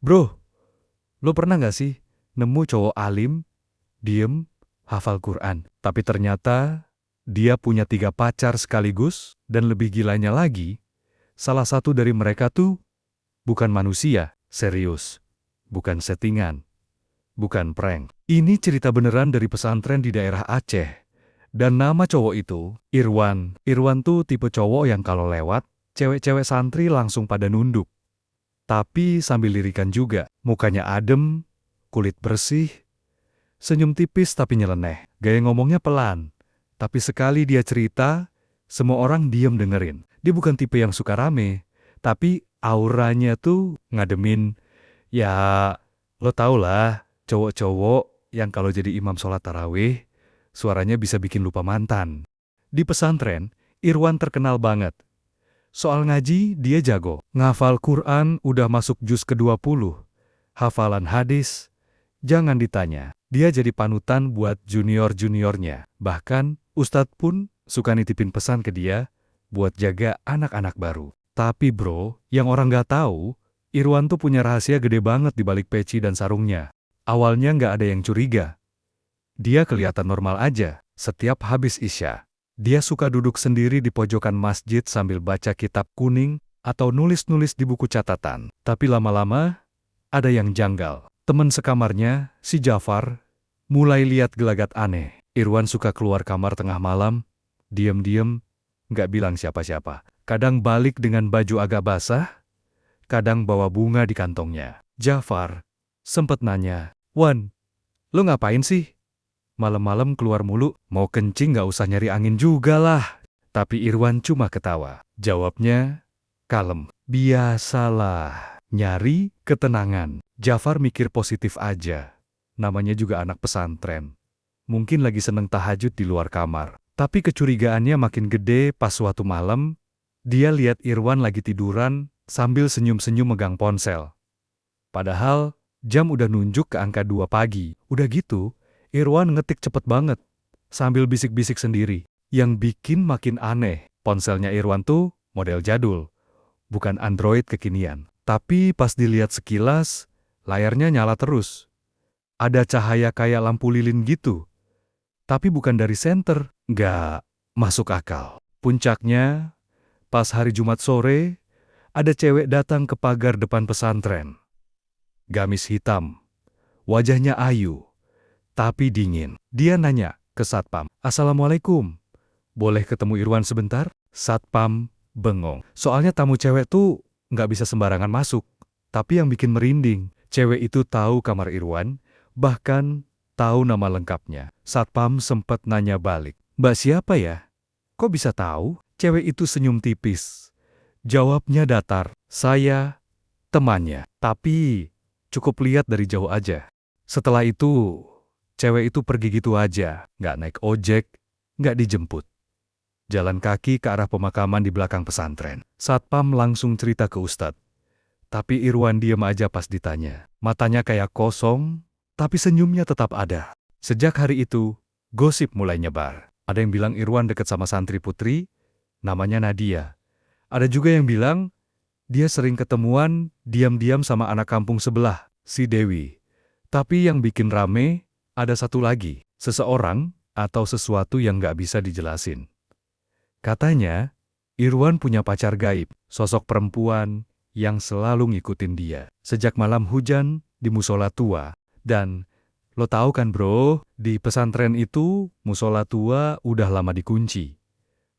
Bro, lo pernah nggak sih nemu cowok alim, diem, hafal Quran, tapi ternyata dia punya 3 pacar sekaligus, dan lebih gilanya lagi, salah satu dari mereka tuh bukan manusia, serius, bukan settingan, bukan prank. Ini cerita beneran dari pesantren di daerah Aceh. Dan nama cowok itu, Irwan. Irwan tuh tipe cowok yang kalau lewat, cewek-cewek santri langsung pada nunduk. Tapi sambil lirikan juga, mukanya adem, kulit bersih, senyum tipis tapi nyeleneh. Gaya ngomongnya pelan. Tapi sekali dia cerita, semua orang diam dengerin. Dia bukan tipe yang suka rame, tapi auranya tuh ngademin. Ya, lo tau lah, cowok-cowok yang kalau jadi imam sholat tarawih, suaranya bisa bikin lupa mantan. Di pesantren, Irwan terkenal banget. Soal ngaji, dia jago. Ngafal Quran udah masuk juz ke-20. Hafalan hadis, jangan ditanya. Dia jadi panutan buat junior-juniornya. Bahkan, Ustadz pun suka nitipin pesan ke dia buat jaga anak-anak baru. Tapi bro, yang orang nggak tahu, Irwan tuh punya rahasia gede banget di balik peci dan sarungnya. Awalnya nggak ada yang curiga. Dia kelihatan normal aja. Setiap habis Isya, dia suka duduk sendiri di pojokan masjid sambil baca kitab kuning atau nulis-nulis di buku catatan. Tapi lama-lama, ada yang janggal. Teman sekamarnya, si Jafar, mulai lihat gelagat aneh. Irwan suka keluar kamar tengah malam, diam-diam, nggak bilang siapa-siapa. Kadang balik dengan baju agak basah, kadang bawa bunga di kantongnya. Jafar sempet nanya, "Wan, lo ngapain sih? Malam-malam keluar mulu, mau kencing nggak usah nyari angin juga lah." Tapi Irwan cuma ketawa. Jawabnya kalem. Biasalah, nyari ketenangan. Jafar mikir positif aja. Namanya juga anak pesantren. Mungkin lagi seneng tahajud di luar kamar. Tapi kecurigaannya makin gede pas suatu malam, dia lihat Irwan lagi tiduran sambil senyum-senyum megang ponsel. Padahal jam udah nunjuk ke angka 2 pagi. Udah gitu, Irwan ngetik cepet banget, sambil bisik-bisik sendiri. Yang bikin makin aneh, ponselnya Irwan tuh model jadul, bukan Android kekinian. Tapi pas dilihat sekilas, layarnya nyala terus. Ada cahaya kayak lampu lilin gitu. Tapi bukan dari senter, nggak masuk akal. Puncaknya, pas hari Jumat sore, ada cewek datang ke pagar depan pesantren. Gamis hitam, wajahnya ayu, tapi dingin. Dia nanya ke Satpam, "Assalamualaikum, boleh ketemu Irwan sebentar?" Satpam bengong. Soalnya tamu cewek tuh nggak bisa sembarangan masuk. Tapi yang bikin merinding, cewek itu tahu kamar Irwan, bahkan tahu nama lengkapnya. Satpam sempat nanya balik, "Mbak siapa ya? Kok bisa tahu?" Cewek itu senyum tipis. Jawabnya datar, "Saya temannya." Tapi cukup lihat dari jauh aja. Setelah itu, cewek itu pergi gitu aja, nggak naik ojek, nggak dijemput. Jalan kaki ke arah pemakaman di belakang pesantren. Satpam langsung cerita ke Ustadz. Tapi Irwan diam aja pas ditanya. Matanya kayak kosong, tapi senyumnya tetap ada. Sejak hari itu, gosip mulai nyebar. Ada yang bilang Irwan dekat sama santri putri, namanya Nadia. Ada juga yang bilang, dia sering ketemuan diam-diam sama anak kampung sebelah, si Dewi. Tapi yang bikin rame, ada satu lagi, seseorang atau sesuatu yang nggak bisa dijelasin. Katanya, Irwan punya pacar gaib, sosok perempuan yang selalu ngikutin dia. Sejak malam hujan di musola tua. Dan, lo tahu kan bro, di pesantren itu musola tua udah lama dikunci.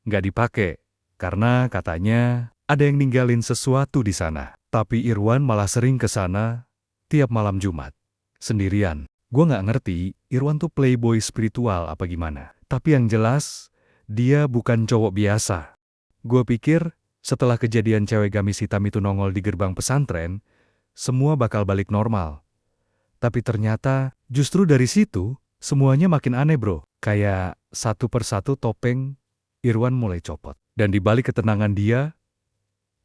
Nggak dipakai, karena katanya ada yang ninggalin sesuatu di sana. Tapi Irwan malah sering ke sana tiap malam Jumat. Sendirian. Gue nggak ngerti, Irwan tuh playboy spiritual apa gimana. Tapi yang jelas, dia bukan cowok biasa. Gue pikir, setelah kejadian cewek gamis hitam itu nongol di gerbang pesantren, semua bakal balik normal. Tapi ternyata, justru dari situ, semuanya makin aneh bro. Kayak satu persatu topeng, Irwan mulai copot. Dan di balik ketenangan dia,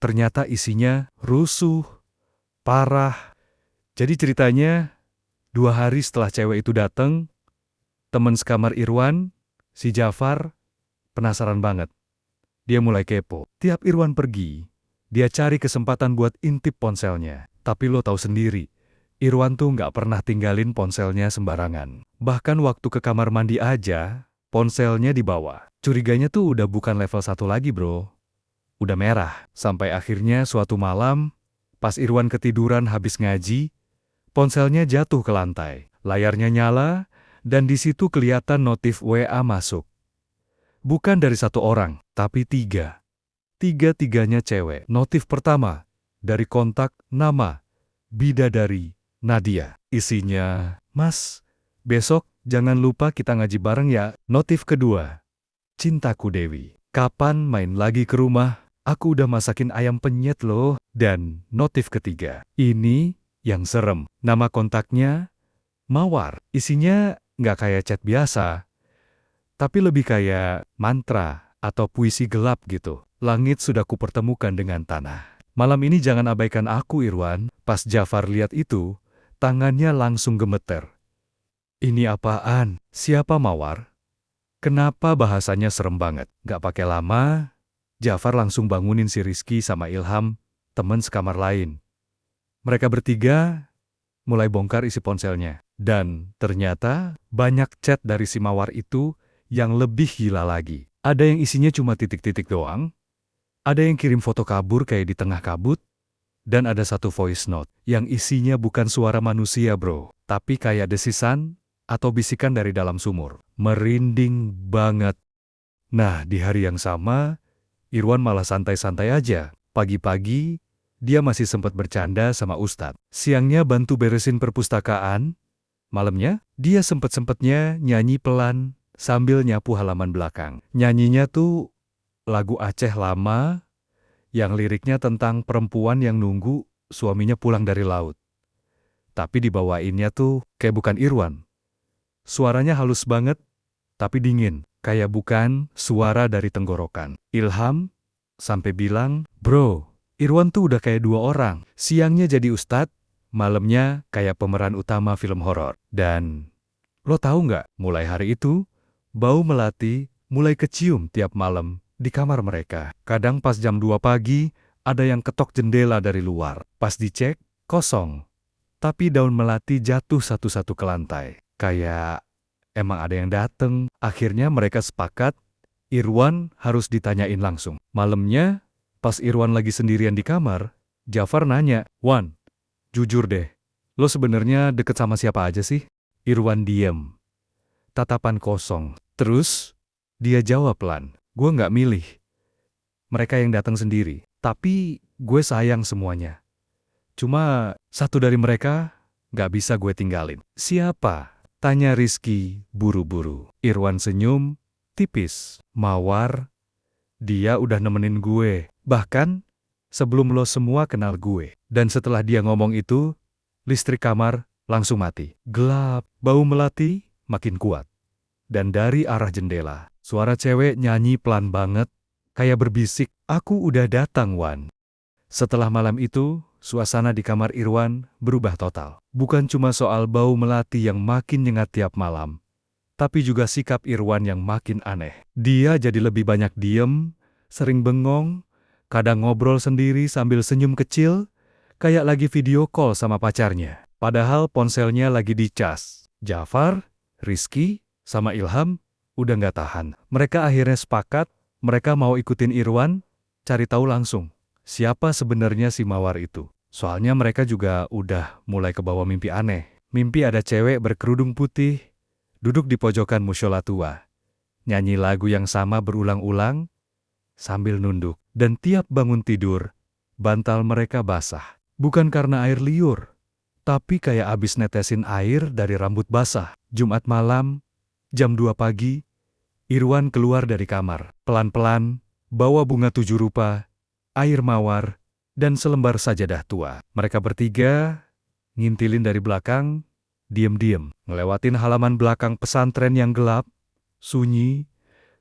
ternyata isinya rusuh, parah. Jadi ceritanya, 2 hari setelah cewek itu datang, teman sekamar Irwan, si Jafar, penasaran banget. Dia mulai kepo. Tiap Irwan pergi, dia cari kesempatan buat intip ponselnya. Tapi lo tahu sendiri, Irwan tuh nggak pernah tinggalin ponselnya sembarangan. Bahkan waktu ke kamar mandi aja, ponselnya dibawa. Curiganya tuh udah bukan level 1 lagi, bro. Udah merah. Sampai akhirnya suatu malam, pas Irwan ketiduran habis ngaji, ponselnya jatuh ke lantai. Layarnya nyala, dan di situ kelihatan notif WA masuk. Bukan dari satu orang, tapi 3. Tiga-tiganya cewek. Notif pertama, dari kontak nama, Bidadari Nadia. Isinya, "Mas, besok jangan lupa kita ngaji bareng ya." Notif kedua, "Cintaku Dewi, kapan main lagi ke rumah? Aku udah masakin ayam penyet loh." Dan notif ketiga, ini yang serem. Nama kontaknya, Mawar. Isinya nggak kayak chat biasa, tapi lebih kayak mantra atau puisi gelap gitu. "Langit sudah kupertemukan dengan tanah. Malam ini jangan abaikan aku, Irwan." Pas Jafar lihat itu, tangannya langsung gemeter. Ini apaan? Siapa Mawar? Kenapa bahasanya serem banget? Gak pakai lama, Jafar langsung bangunin si Rizky sama Ilham, temen sekamar lain. Mereka bertiga mulai bongkar isi ponselnya. Dan ternyata banyak chat dari si Mawar itu yang lebih gila lagi. Ada yang isinya cuma titik-titik doang, ada yang kirim foto kabur kayak di tengah kabut, dan ada satu voice note yang isinya bukan suara manusia, bro, tapi kayak desisan atau bisikan dari dalam sumur. Merinding banget. Nah, di hari yang sama, Irwan malah santai-santai aja. Pagi-pagi, dia masih sempat bercanda sama Ustadz. Siangnya bantu beresin perpustakaan. Malamnya, dia sempet-sempetnya nyanyi pelan sambil nyapu halaman belakang. Nyanyinya tuh lagu Aceh lama yang liriknya tentang perempuan yang nunggu suaminya pulang dari laut. Tapi dibawainnya tuh kayak bukan Irwan. Suaranya halus banget, tapi dingin. Kayak bukan suara dari tenggorokan. Ilham sampai bilang, "Bro, Irwan tuh udah kayak 2 orang. Siangnya jadi ustadz, malamnya kayak pemeran utama film horor." Dan lo tahu nggak, mulai hari itu, bau melati mulai kecium tiap malam di kamar mereka. Kadang pas jam 2 pagi, ada yang ketok jendela dari luar. Pas dicek, kosong. Tapi daun melati jatuh satu-satu ke lantai. Kayak emang ada yang dateng. Akhirnya mereka sepakat, Irwan harus ditanyain langsung. Malamnya, pas Irwan lagi sendirian di kamar, Jafar nanya, "Wan, jujur deh, lo sebenarnya deket sama siapa aja sih?" Irwan diem. Tatapan kosong. Terus, dia jawab pelan, "Gue nggak milih. Mereka yang datang sendiri. Tapi gue sayang semuanya. Cuma satu dari mereka nggak bisa gue tinggalin." "Siapa?" tanya Rizky buru-buru. Irwan senyum tipis. "Mawar. Dia udah nemenin gue. Bahkan sebelum lo semua kenal gue." Dan setelah dia ngomong itu, listrik kamar langsung mati. Gelap, bau melati makin kuat. Dan dari arah jendela, suara cewek nyanyi pelan banget, kayak berbisik, "Aku udah datang, Wan." Setelah malam itu, suasana di kamar Irwan berubah total. Bukan cuma soal bau melati yang makin nyengat tiap malam, tapi juga sikap Irwan yang makin aneh. Dia jadi lebih banyak diem, sering bengong, kadang ngobrol sendiri sambil senyum kecil, kayak lagi video call sama pacarnya. Padahal ponselnya lagi dicas. Jafar, Rizky, sama Ilham udah nggak tahan. Mereka akhirnya sepakat, mereka mau ikutin Irwan, cari tahu langsung siapa sebenarnya si Mawar itu. Soalnya mereka juga udah mulai kebawa mimpi aneh. Mimpi ada cewek berkerudung putih, duduk di pojokan mushola tua, nyanyi lagu yang sama berulang-ulang, sambil nunduk. Dan tiap bangun tidur, bantal mereka basah. Bukan karena air liur, tapi kayak abis netesin air dari rambut basah. Jumat malam, jam 2 pagi, Irwan keluar dari kamar. Pelan-pelan, bawa bunga 7 rupa, air mawar, dan selembar sajadah tua. Mereka bertiga ngintilin dari belakang, diem-diem, ngelewatin halaman belakang pesantren yang gelap, sunyi,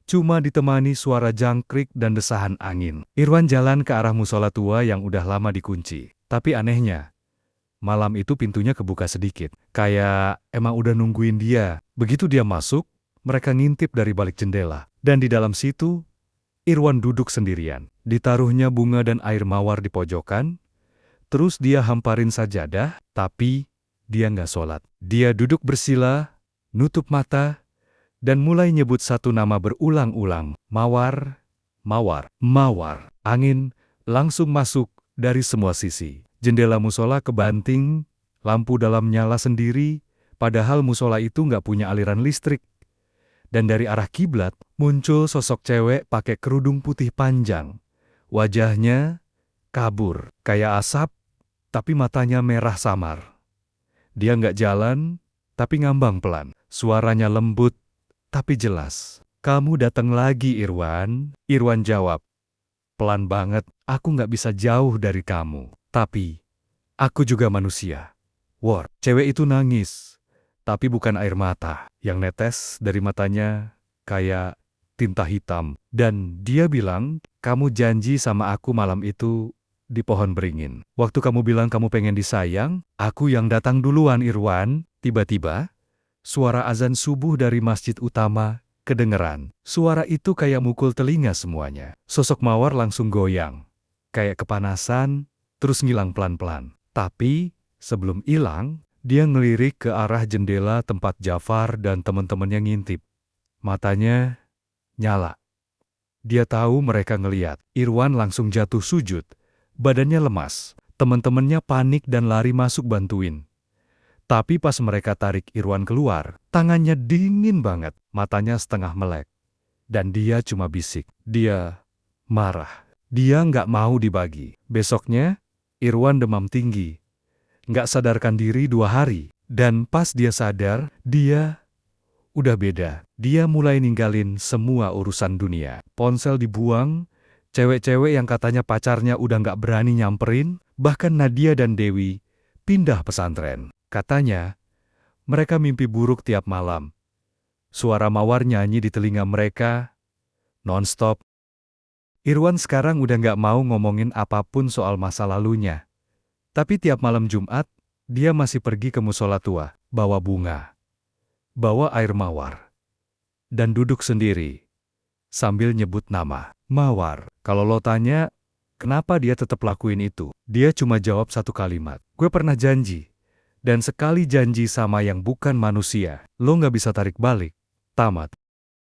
cuma ditemani suara jangkrik dan desahan angin. Irwan jalan ke arah musola tua yang udah lama dikunci. Tapi anehnya, malam itu pintunya kebuka sedikit. Kayak emang udah nungguin dia. Begitu dia masuk, mereka ngintip dari balik jendela. Dan di dalam situ, Irwan duduk sendirian. Ditaruhnya bunga dan air mawar di pojokan, Terus dia hamparin sajadah, tapi dia nggak sholat. Dia duduk bersila, nutup mata, dan mulai nyebut satu nama berulang-ulang. Mawar, mawar, mawar. Angin langsung masuk dari semua sisi. Jendela musola kebanting, lampu dalam nyala sendiri, padahal musola itu nggak punya aliran listrik. Dan dari arah kiblat, muncul sosok cewek pakai kerudung putih panjang. Wajahnya kabur, kayak asap, tapi matanya merah samar. Dia nggak jalan, tapi ngambang pelan. Suaranya lembut, tapi jelas. "Kamu datang lagi, Irwan." Irwan jawab, "Pelan banget, aku nggak bisa jauh dari kamu. Tapi, aku juga manusia." War, cewek itu nangis. Tapi bukan air mata. Yang netes dari matanya kayak tinta hitam. Dan dia bilang, "Kamu janji sama aku malam itu di pohon beringin. Waktu kamu bilang kamu pengen disayang, aku yang datang duluan, Irwan." Tiba-tiba, suara azan subuh dari masjid utama kedengeran. Suara itu kayak mukul telinga semuanya. Sosok Mawar langsung goyang. Kayak kepanasan, terus ngilang pelan-pelan. Tapi, sebelum hilang, dia ngelirik ke arah jendela tempat Jafar dan teman-temannya ngintip. Matanya nyala. Dia tahu mereka ngeliat. Irwan langsung jatuh sujud. Badannya lemas. Teman-temannya panik dan lari masuk bantuin. Tapi pas mereka tarik Irwan keluar, tangannya dingin banget, matanya setengah melek. Dan dia cuma bisik. Dia marah. Dia nggak mau dibagi. Besoknya, Irwan demam tinggi. Nggak sadarkan diri 2 hari. Dan pas dia sadar, dia udah beda. Dia mulai ninggalin semua urusan dunia. Ponsel dibuang, cewek-cewek yang katanya pacarnya udah nggak berani nyamperin, bahkan Nadia dan Dewi pindah pesantren. Katanya, mereka mimpi buruk tiap malam. Suara Mawar nyanyi di telinga mereka, non-stop. Irwan sekarang udah nggak mau ngomongin apapun soal masa lalunya. Tapi tiap malam Jumat, dia masih pergi ke musola tua, bawa bunga, bawa air mawar, dan duduk sendiri, sambil nyebut nama, Mawar. Kalau lo tanya, kenapa dia tetap lakuin itu? Dia cuma jawab satu kalimat, "Gue pernah janji. Dan sekali janji sama yang bukan manusia, lo nggak bisa tarik balik." Tamat.